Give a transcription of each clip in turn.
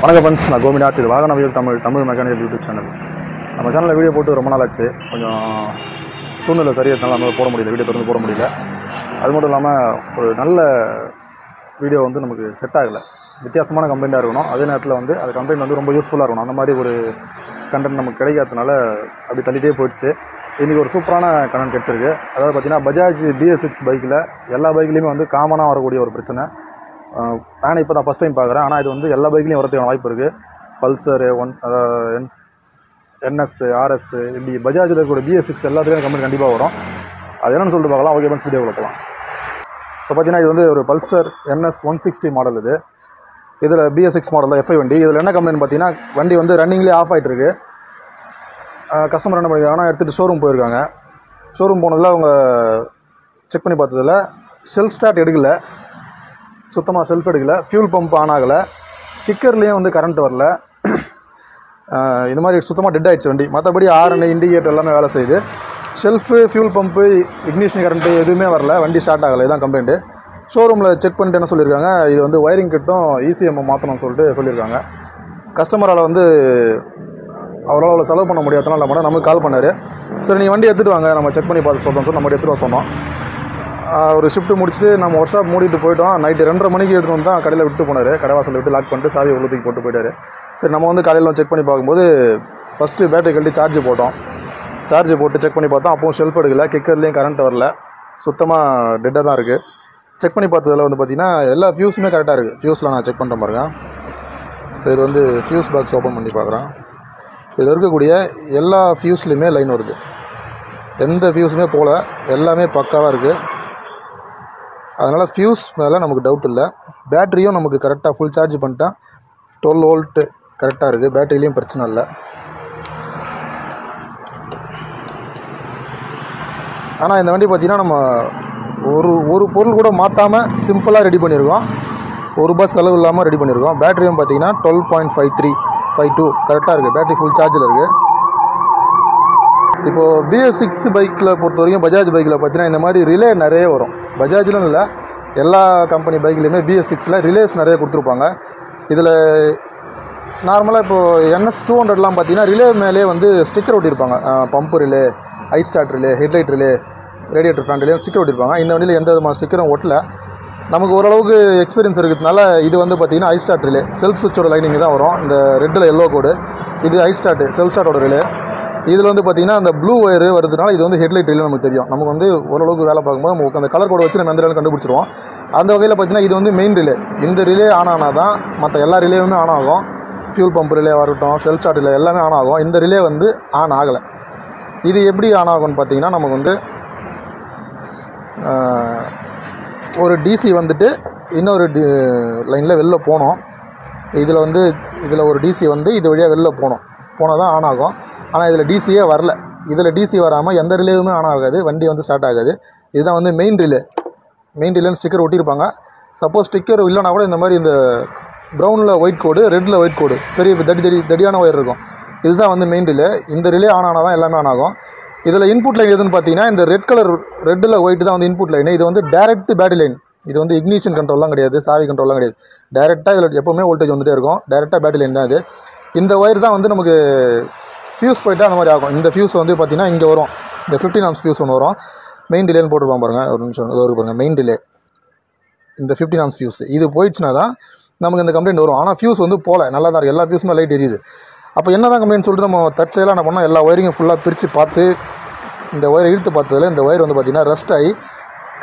வணக்கம் ஃப்ரெண்ட்ஸ், நான் கோபிநாத். இது வாகனவியல் தமிழ் மெக்கானிக்கல் யூடியூப் சேனல். நம்ம சேனலில் வீடியோ போட்டு ரொம்ப நாள் ஆச்சு. கொஞ்சம் சூழ்நிலை சரியாயிருந்தாலும் நம்மளால் போட முடியல, வீடியோ தொடர்ந்து போட முடியல. அது மட்டும் இல்லாமல் ஒரு நல்ல வீடியோ நமக்கு செட் ஆகலை. வித்தியாசமான கம்பெனியாக இருக்கணும், அதே நேரத்தில் அது கம்பெனி ரொம்ப யூஸ்ஃபுல்லாக இருக்கணும். அந்த மாதிரி ஒரு கண்டென்ட் நமக்கு கிடைக்காததுனால அப்படி தள்ளிட்டே போயிடுச்சு. இன்றைக்கி ஒரு சூப்பரான கண்டென்ட் கிடச்சிருக்கு. அதாவது பார்த்திங்கன்னா, பஜாஜ் BS6 பைக்கில் எல்லா பைக்லேயுமே காமனாக வரக்கூடிய ஒரு பிரச்சனை. நானே இப்போ தான் ஃபஸ்ட் டைம் பார்க்குறேன். ஆனால் இது எல்லா பைக்லேயும் வரதுக்கான வாய்ப்பு இருக்குது. பல்சர், NS, RS, இப்படி பஜாஜில் இருக்கக்கூடிய BS6 எல்லாத்துலேயும் கம்பெனி கண்டிப்பாக வரும். அது என்னென்னு சொல்லிட்டு பார்க்கலாம். ஓகே ஃப்ரெண்ட்ஸ், வீடியோவில் போகலாம். இப்போ பார்த்தீங்கன்னா, இது ஒரு பல்சர் NS 160 மாடல். இதில் BS6 மாடல் தான், FI வண்டி. இதில் என்ன கம்ப்ளைண்ட் பார்த்தீங்கன்னா, வண்டி ரன்னிங்லேயே ஆஃப் ஆகிட்டு இருக்கு. கஸ்டமர் என்ன பண்ணியிருக்காங்கன்னா, எடுத்துகிட்டு ஷோரூம் போயிருக்காங்க. ஷோரூம் போனதில் அவங்க செக் பண்ணி பார்த்ததில் செல்ஃப் ஸ்டார்ட் எடுக்கலை, சுத்தமாக செல்ஃப் எடுக்கலை. ஃபியூல் பம்ப் ஆன் ஆகலை, கிக்கர்லேயும் கரண்ட் வரல. இந்த மாதிரி சுத்தமாக டெட் ஆகிடுச்சு வண்டி. மற்றபடி ஹார்ன், இண்டிகேட்டர் எல்லாமே வேலை செய்யுது. Shelf, fuel pump, ignition current எதுவுமே வரல, வண்டி ஸ்டார்ட் ஆகலை. இதுதான் கம்ப்ளைண்ட்டு. ஷோரூமில் செக் பண்ணிட்டு என்ன சொல்லியிருக்காங்க, இது ஒயரிங் கிட்டும் ECM மாற்றணும்னு சொல்லியிருக்காங்க. கஸ்டமரால் அவரால் அவ்வளோ செலவு பண்ண முடியாதனால மட்டும் நமக்கு கால் பண்ணார். சரி, நீ வண்டி எடுத்துகிட்டு வாங்க, நம்ம செக் பண்ணி பார்த்து சொல்கிறோம் நம்ம எடுத்துகிட்டு வர சொன்னோம். ஒரு ஷிஃப்ட்டு முடிச்சுட்டு நம்ம ஒர்க் ஷாப் மூடிட்டு போயிட்டோம். நைட்டு 2:30 மணிக்கு எடுத்துகிட்டு தான் கடையில் விட்டு போனார். கடைவாசலில் விட்டு லாக் பண்ணிட்டு சாவி உள்ளத்துக்கு போட்டு போயிட்டார். சரி, நம்ம கடையில் செக் பண்ணி பார்க்கும்போது ஃபஸ்ட்டு பேட்டரி கழட்டி சார்ஜ் போட்டோம். சார்ஜ் போட்டு செக் பண்ணி பார்த்தோம். அப்பவும் ஷெல்ஃப் எடுக்கலை, கிக்கர்லேயும் கரண்ட் வரல, சுத்தமாக டெட்டாக தான் இருக்குது. செக் பண்ணி பார்த்ததில் பார்த்திங்கன்னா, எல்லா ஃபியூஸுமே கரெக்டாக இருக்குது. ஃபியூஸில் நான் செக் பண்ணுறேன் பாருங்க. இது ஃபியூஸ் பாக்ஸ் ஓப்பன் பண்ணி பார்க்குறேன். இதில் இருக்கக்கூடிய எல்லா ஃபியூஸ்லேயுமே லைன் வருது. எந்த ஃபியூஸுமே போல், எல்லாமே பக்காவாக இருக்குது. அதனால் ஃபியூஸ் மேலே நமக்கு டவுட் இல்லை. பேட்டரியும் நமக்கு கரெக்டாக ஃபுல் சார்ஜ் பண்ணிட்டேன். 12 வோல்ட்டு கரெக்டாக இருக்குது. பேட்டரிலையும் பிரச்சனை இல்லை. ஆனால் இந்த வண்டி பார்த்திங்கன்னா, நம்ம ஒரு பொருள் கூட மாற்றாமல் சிம்பிளாக ரெடி பண்ணியிருக்கோம். ₹1 செலவு இல்லாமல் ரெடி பண்ணியிருக்கோம். பேட்டரியும் பார்த்திங்கன்னா 12.52 கரெக்டாக இருக்குது. பேட்டரி ஃபுல் சார்ஜில் இருக்குது. இப்போது BS6 பைக்கில் பொறுத்த வரைக்கும், பஜாஜ் பைக்கில் பார்த்தீங்கன்னா இந்த மாதிரி ரிலே நிறைய வரும். பஜாஜிலும் இல்லை, எல்லா கம்பெனி பைக்லேயுமே BS6ல் ரிலேஸ் நிறைய கொடுத்துருப்பாங்க. இதில் நார்மலாக இப்போது NS 200லாம் பார்த்தீங்கன்னா, ரிலே மேலே ஸ்டிக்கர் ஒட்டியிருப்பாங்க. Pump relay, high start relay, headlight relay, radiator fan relay sticker ஒட்டியிருப்பாங்க. இந்த வண்டியில் எந்த விதமான ஸ்டிக்கரும் ஒட்டல. நமக்கு ஓரளவுக்கு எக்ஸ்பீரியன்ஸ் இருக்கிறதுனால இது பார்த்திங்கன்னா ஹை ஸ்டார்ட் ரிலே, செல்ஃப் சுவிட்சோட லைனிங் தான் வரும். இந்த ரெட்டில் எல்லோ கோடு, இது ஹை ஸ்டார்ட் செல்ஃப் ஸ்டார்ட்டோட ரிலே. இதில் பார்த்திங்கன்னா அந்த ப்ளூ ஒயர் வருதுனால இது ஹெட்லைட் ரிலே நமக்கு தெரியும். நமக்கு ஓரளவுக்கு வேலை பார்க்கும்போது நமக்கு அந்த கலர் கோடை வச்சு நம்ம எந்த ரிலே கண்டுபிடிச்சிருவோம். அந்த வகையில் பார்த்திங்கன்னா இது மெயின் ரிலே. இந்த ரிலே ஆன் ஆனால் தான் மற்ற எல்லா ரிலேவுமே ஆன் ஆகும். ஃபியூல் பம்ப் ரிலே வரட்டும், செல்ஃப் ஸ்டார்ட் ரிலே எல்லாமே ஆன் ஆகும். இந்த ரிலே ஆன் ஆகலை. இது எப்படி ஆன் ஆகும்னு பார்த்திங்கன்னா, நமக்கு ஒரு DC இன்னொரு லைனில் வெளில போனோம். இதில் ஒரு DC இது வழியாக வெளில போனால் தான் ஆன் ஆகும். ஆனால் இதில் DCயே வரல. இதில் DC வராமல் எந்த ரிலேவுமே ஆன் ஆகாது, வண்டி ஸ்டார்ட் ஆகாது. இதுதான் மெயின் ரிலே. மெயின் ரிலேன்னு ஸ்டிக்கர் ஒட்டியிருப்பாங்க. சப்போஸ் ஸ்டிக்கர் இல்லைனா கூட இந்த மாதிரி இந்த ப்ரௌனில் ஒயிட் கோடு, ரெட்டில் ஒயிட் கோடு, பெரிய தடியான ஒயர் இருக்கும். இதுதான் மெயின் ரிலே. இந்த ரிலே ஆன் ஆனால் தான் எல்லாமே ஆன் ஆகும். இதில் இன்புட் லைன் எதுன்னு பார்த்தீங்கன்னா, இந்த ரெட்டில் ஒயிட் தான் இன்புட் லைன். இது டைரக்ட் பேட்டரி லைன். இது இக்னிஷன் கண்ட்ரோல்லாம் கிடையாது, சாவி கண்ட்ரோல்லாம் கிடையாது. டைரெக்டாக இதில் எப்போவுமே வோல்டேஜ் வந்துகிட்டே இருக்கும். டைரெக்டாக பேட்டரி லைன் தான் இது. இந்த ஒயர் தான் நமக்கு ஃபியூஸ் போய்ட்டு அந்த மாதிரி ஆகும். இந்த ஃபியூஸ் பார்த்தீங்கன்னா இங்கே வரும். இந்த 15 ஆம்ஸ் ஃபியூஸ் ஒன்று வரும். மெயின் ரிலேன்னு போட்டுருப்பாங்க பாருங்கள். ஒரு நிமிஷம் பாருங்கள். மெயின் ரிலே இந்த 15 ஆம்ஸ் ஃபியூஸ் இது போயிடுச்சுன்னா தான் நமக்கு இந்த கம்ப்ளைண்ட் வரும். ஆனால் ஃபியூஸ் போல நல்லா தான் இருக்குது. எல்லா ஃபியூஸுமே லைட் எரியுது. அப்போ என்ன தான் கம்ப்ளைண்ட் சொல்லிட்டு நம்ம தற்செயலாக என்ன பண்ணோம், எல்லா ஒயரிங்கும் ஃபுல்லாக பிரித்து பார்த்து இந்த ஒயரை இழுத்து பார்த்ததில் இந்த ஒயர் பார்த்திங்கன்னா ரஸ்ட் ஆகி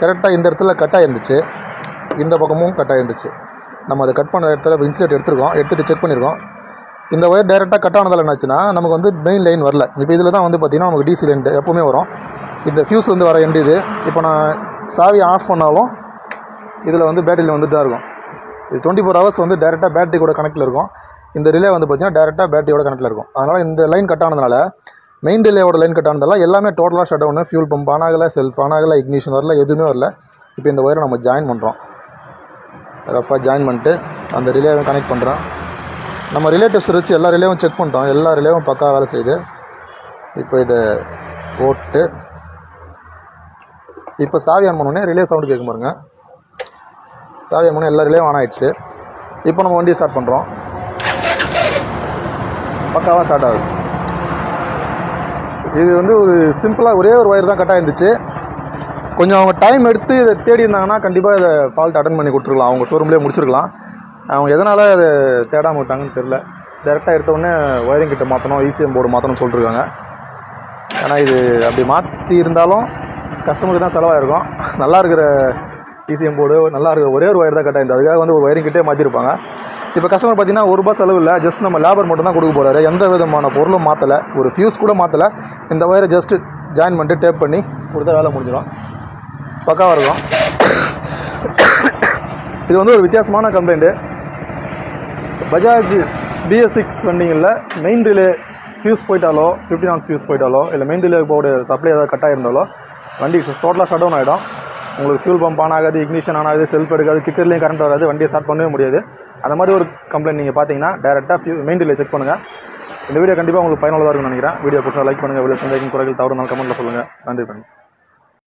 கரெக்டாக இந்த இடத்துல கட் ஆகிருந்துச்சு. இந்த பக்கமும் கட் ஆகிருந்துச்சு. நம்ம அதை கட் பண்ண இடத்துல இன்சுலேட் எடுத்துகிட்டு செக் பண்ணியிருக்கோம். இந்த ஒயர் டைரெக்டாக கட் ஆனதால் என்னாச்சுன்னா, நமக்கு மெயின் லைன் வரல. இப்போ இதில் தான் பார்த்திங்கன்னா நமக்கு DC லைன் எப்போவுமே வரும். இந்த ஃபியூஸ்லேருந்து வர எண்டு இது. இப்போ நான் சாவி ஆஃப் பண்ணாலும் இதில் பேட்டரியில் தான் இருக்கும். இது 24 ஹவர்ஸ் டைரெக்டாக பேட்டரி கூட கனெக்டில் இருக்கும். இந்த ரிலே பார்த்திங்கன்னா டைரெக்டாக பேட்டரியோட கனெக்டில் இருக்கும். அதனால் இந்த லைன் கட் ஆனதுனால, மெயின் ரிலேவோட லைன் கட் ஆனதால எல்லாமே டோட்டலாக shut down. Fuel pump on ஆகலை, செல்ஃப் ஆன் ஆகலை, இக்னிஷன் வரல, எதுவுமே வரல. இப்போ இந்த ஒயரை நம்ம ஜாயின் பண்ணுறோம். ரஃபாக ஜாயின் பண்ணிட்டு அந்த ரிலேவை கனெக்ட் பண்ணுறோம். நம்ம ரிலேட்டிவ்ஸ் வச்சு எல்லா ரிலேவும் செக் பண்ணிட்டோம். எல்லா ரிலேவும் பக்கா வேலை செய்யுது. இப்போ இதை போட்டு இப்போ சாவி ஆன் பண்ணோடனே ரிலே சவுண்டு கேட்கும் பாருங்க. சாவி ஆன் பண்ண எல்லா ரிலேவும் ஆன் ஆகிடுச்சு. இப்போ நம்ம வண்டியை ஸ்டார்ட் பண்ணுறோம். பக்காவாக ஸ்டார்ட் ஆகுது. இது வந்து ஒரு சிம்பிளாக ஒரே ஒரு ஒயர் தான் கட்டாக இருந்துச்சு. கொஞ்சம் அவங்க டைம் எடுத்து இதை தேடி இருந்தாங்கன்னா கண்டிப்பாக இதை ஃபால்ட் அட்டன் பண்ணி கொடுத்துருக்கலாம், அவங்க ஷோரூம்லேயே முடிச்சிருக்கலாம். அவங்க எதனால் அதை தேடாமல் விட்டாங்கன்னு தெரில. டேரெக்டாக எடுத்தோடனே ஒயரிங் கிட்ட மாற்றணும், ECM போர்டு மாற்றணும்னு சொல்லிட்டுருக்காங்க. ஆனால் இது அப்படி மாற்றி இருந்தாலும் கஸ்டமருக்கு தான் செலவாயிருக்கும். நல்லா இருக்கிற ECM போர்டு, நல்லா இருக்கிற ஒரே ஒரு ஒயர் தான் கட்டாக இருந்தது. அதுக்காக வந்து ஒரு ஒயரிங் கிட்டே மாற்றிருப்பாங்க. இப்போ கஸ்டமர் பார்த்தீங்கன்னா ₹1 செலவு இல்லை, ஜஸ்ட் நம்ம லேபர் மட்டும் தான் கொடுக்க போகிறாரு. எந்த விதமான பொருளும் மாற்றலை, ஒரு ஃபியூஸ் கூட மாற்றலை. இந்த ஒயரை ஜஸ்ட்டு ஜாயின் பண்ணிட்டு டேப் பண்ணி கொடுத்தா வேலை முடிஞ்சிடும், பக்காவாக இருக்கும். இது வந்து ஒரு வித்தியாசமான கம்ப்ளைண்ட்டு. பஜாஜ் BS6 வண்டிங்களில் மெயின் ரிலே ஃபியூஸ் போயிட்டாலோ, 15 ஆம்ஸ் ஃபியூஸ் போயிட்டாலோ, இல்லை மெயின் ரிலே போர்டு சப்ளை ஏதாவது கட் ஆகிருந்தாலோ வண்டி டோட்டலாக ஷட் டவுன் ஆகிடும். உங்களுக்கு ஃபியூல் பம்ப் ஆன் ஆகாது, இக்னிஷன் ஆன் ஆகாது, செல்ஃப் எடுக்காது, கிக்கர்லேயும் கரண்ட் வராது, வண்டியை ஸ்டார்ட் பண்ணவே முடியாது. அந்த மாதிரி ஒரு கம்ப்ளைண்ட் நீங்கள் பார்த்தீங்கன்னா டேரெக்டாக மெயின் ரிலே செக் பண்ணுங்கள். இந்த வீடியோ கண்டிப்பாக உங்களுக்கு பயனுள்ளதாக இருக்கும்னு நினைக்கிறேன். வீடியோ பிடிச்சா லைக் பண்ணுங்கள். வீடியோ சந்தேகம் குறைகள் தவறுனாலும் கமெண்ட்டில் சொல்லுங்கள். நன்றி ஃப்ரெண்ட்ஸ்.